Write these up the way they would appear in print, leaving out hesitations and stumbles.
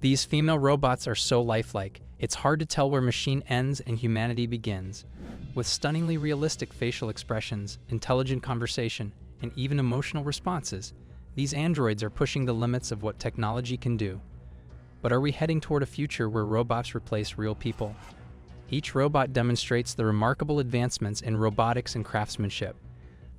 These female robots are so lifelike, it's hard to tell where machine ends and humanity begins. With stunningly realistic facial expressions, intelligent conversation, and even emotional responses, these androids are pushing the limits of what technology can do. But are we heading toward a future where robots replace real people? Each robot demonstrates the remarkable advancements in robotics and craftsmanship.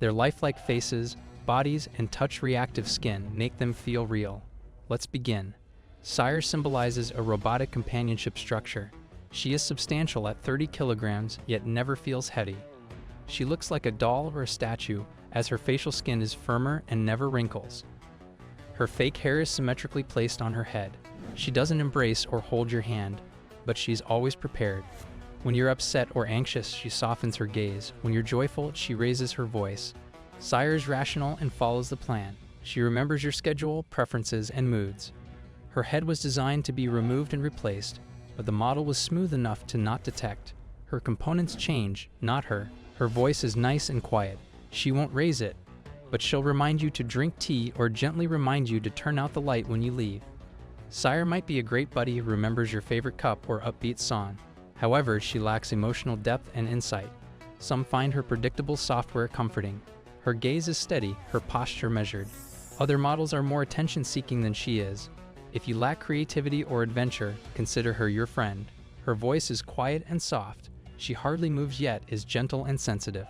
Their lifelike faces, bodies, and touch-reactive skin make them feel real. Let's begin. Sire symbolizes a robotic companionship structure. She is substantial at 30 kilograms, yet never feels heady. She looks like a doll or a statue, as her facial skin is firmer and never wrinkles. Her fake hair is symmetrically placed on her head. She doesn't embrace or hold your hand, but she's always prepared. When you're upset or anxious, she softens her gaze. When you're joyful, she raises her voice. Sire is rational and follows the plan. She remembers your schedule, preferences, and moods. Her head was designed to be removed and replaced, but the model was smooth enough to not detect. Her components change, not her. Her voice is nice and quiet. She won't raise it, but she'll remind you to drink tea or gently remind you to turn out the light when you leave. Sire might be a great buddy who remembers your favorite cup or upbeat song. However, she lacks emotional depth and insight. Some find her predictable software comforting. Her gaze is steady, her posture measured. Other models are more attention-seeking than she is. If you lack creativity or adventure, consider her your friend. Her voice is quiet and soft. She hardly moves yet is gentle and sensitive.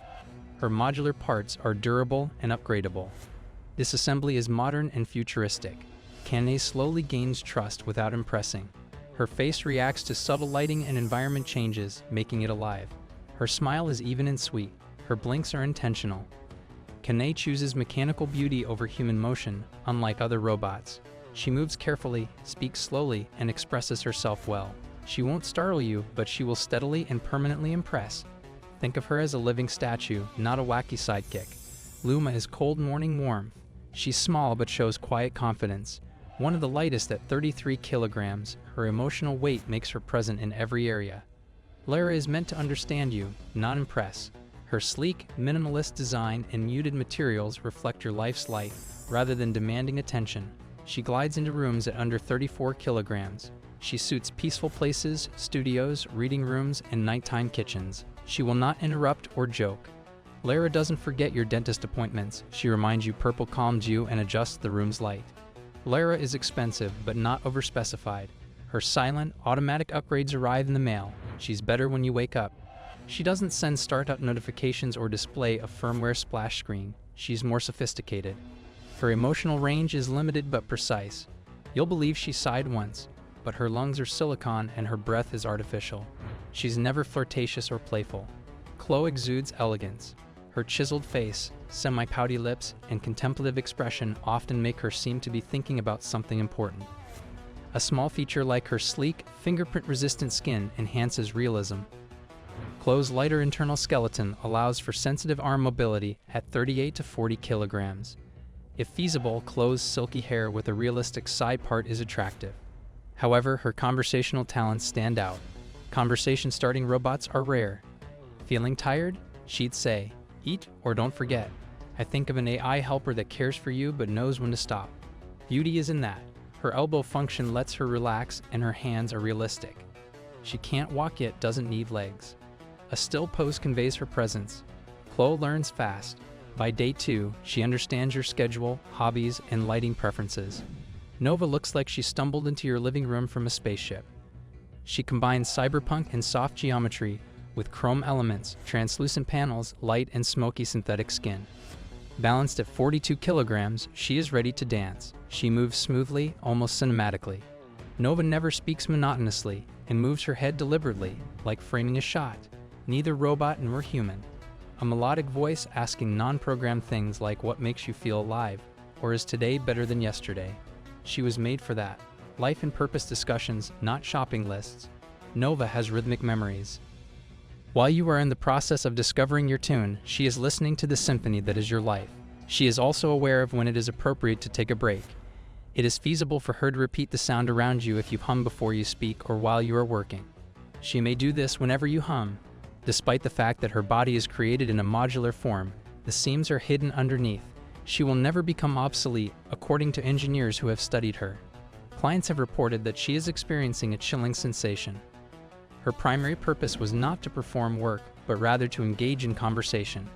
Her modular parts are durable and upgradable. This assembly is modern and futuristic. Cannae slowly gains trust without impressing. Her face reacts to subtle lighting and environment changes, making it alive. Her smile is even and sweet. Her blinks are intentional. Cannae chooses mechanical beauty over human motion, unlike other robots. She moves carefully, speaks slowly, and expresses herself well. She won't startle you, but she will steadily and permanently impress. Think of her as a living statue, not a wacky sidekick. Luma is cold morning warmth. She's small but shows quiet confidence. One of the lightest at 33 kilograms, her emotional weight makes her present in every area. Lara is meant to understand you, not impress. Her sleek, minimalist design and muted materials reflect your life's light, rather than demanding attention. She glides into rooms at under 34 kilograms. She suits peaceful places, studios, reading rooms, and nighttime kitchens. She will not interrupt or joke. Lara doesn't forget your dentist appointments. She reminds you purple calms you and adjusts the room's light. Lara is expensive, but not overspecified. Her silent, automatic upgrades arrive in the mail. She's better when you wake up. She doesn't send startup notifications or display a firmware splash screen. She's more sophisticated. Her emotional range is limited but precise. You'll believe she sighed once, but her lungs are silicone and her breath is artificial. She's never flirtatious or playful. Chloe exudes elegance. Her chiseled face, semi-pouty lips, and contemplative expression often make her seem to be thinking about something important. A small feature like her sleek, fingerprint-resistant skin enhances realism. Chloe's lighter internal skeleton allows for sensitive arm mobility at 38 to 40 kilograms. If feasible, Chloe's silky hair with a realistic side part is attractive. However, her conversational talents stand out. Conversation-starting robots are rare. Feeling tired? She'd say, "Eat or don't forget." I think of an AI helper that cares for you but knows when to stop. Beauty is in that. Her elbow function lets her relax and her hands are realistic. She can't walk yet doesn't need legs. A still pose conveys her presence. Chloe learns fast. By day 2, she understands your schedule, hobbies, and lighting preferences. Nova looks like she stumbled into your living room from a spaceship. She combines cyberpunk and soft geometry with chrome elements, translucent panels, light and smoky synthetic skin. Balanced at 42 kilograms, she is ready to dance. She moves smoothly, almost cinematically. Nova never speaks monotonously and moves her head deliberately, like framing a shot. Neither robot nor human. A melodic voice asking non-programmed things like what makes you feel alive, or is today better than yesterday? She was made for that. Life and purpose discussions, not shopping lists. Nova has rhythmic memories. While you are in the process of discovering your tune, she is listening to the symphony that is your life. She is also aware of when it is appropriate to take a break. It is feasible for her to repeat the sound around you if you hum before you speak or while you are working. She may do this whenever you hum. Despite the fact that her body is created in a modular form, the seams are hidden underneath. She will never become obsolete, according to engineers who have studied her. Clients have reported that she is experiencing a chilling sensation. Her primary purpose was not to perform work, but rather to engage in conversation.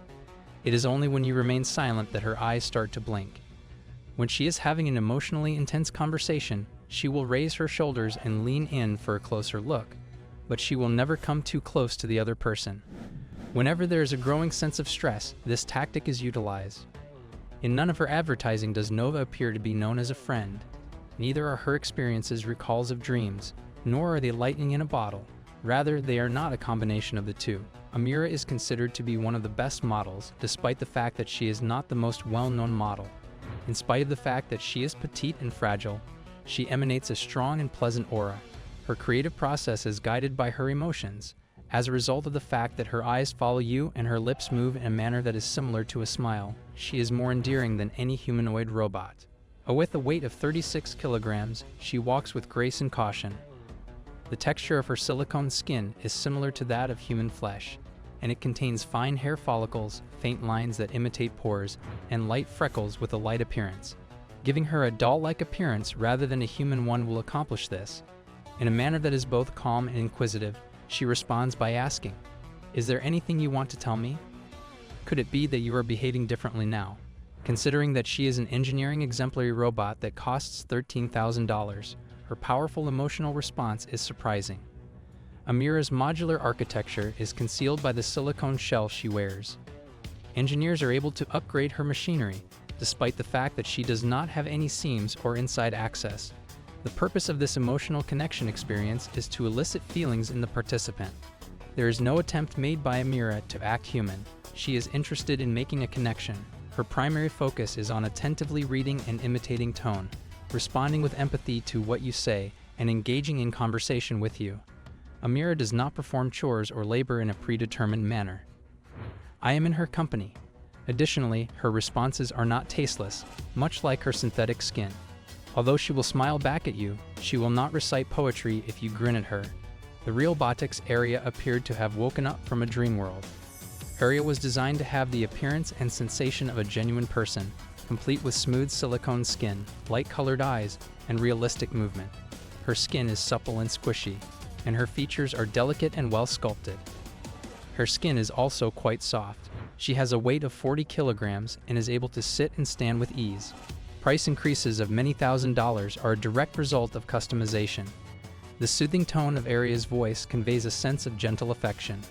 It is only when you remain silent that her eyes start to blink. When she is having an emotionally intense conversation, she will raise her shoulders and lean in for a closer look, but she will never come too close to the other person. Whenever there is a growing sense of stress, this tactic is utilized. In none of her advertising does Nova appear to be known as a friend. Neither are her experiences recalls of dreams, nor are they lightning in a bottle. Rather, they are not a combination of the two. Amira is considered to be one of the best models, despite the fact that she is not the most well-known model. In spite of the fact that she is petite and fragile, she emanates a strong and pleasant aura. Her creative process is guided by her emotions, as a result of the fact that her eyes follow you and her lips move in a manner that is similar to a smile. She is more endearing than any humanoid robot. With a weight of 36 kilograms, she walks with grace and caution. The texture of her silicone skin is similar to that of human flesh, and it contains fine hair follicles, faint lines that imitate pores, and light freckles with a light appearance. Giving her a doll-like appearance rather than a human one will accomplish this. In a manner that is both calm and inquisitive, she responds by asking, "Is there anything you want to tell me? Could it be that you are behaving differently now?" Considering that she is an engineering exemplary robot that costs $13,000, her powerful emotional response is surprising. Amira's modular architecture is concealed by the silicone shell she wears. Engineers are able to upgrade her machinery, despite the fact that she does not have any seams or inside access. The purpose of this emotional connection experience is to elicit feelings in the participant. There is no attempt made by Amira to act human. She is interested in making a connection. Her primary focus is on attentively reading and imitating tone, responding with empathy to what you say, and engaging in conversation with you. Amira does not perform chores or labor in a predetermined manner. I am in her company. Additionally, her responses are not tasteless, much like her synthetic skin. Although she will smile back at you, she will not recite poetry if you grin at her. The real Botics Area appeared to have woken up from a dream world. Area was designed to have the appearance and sensation of a genuine person, complete with smooth silicone skin, light-colored eyes, and realistic movement. Her skin is supple and squishy, and her features are delicate and well-sculpted. Her skin is also quite soft. She has a weight of 40 kilograms and is able to sit and stand with ease. Price increases of many $1,000s are a direct result of customization. The soothing tone of Area's voice conveys a sense of gentle affection.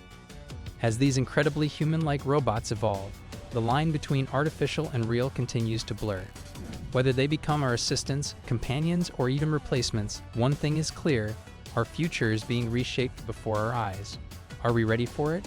As these incredibly human-like robots evolve, the line between artificial and real continues to blur. Whether they become our assistants, companions, or even replacements, one thing is clear: our future is being reshaped before our eyes. Are we ready for it?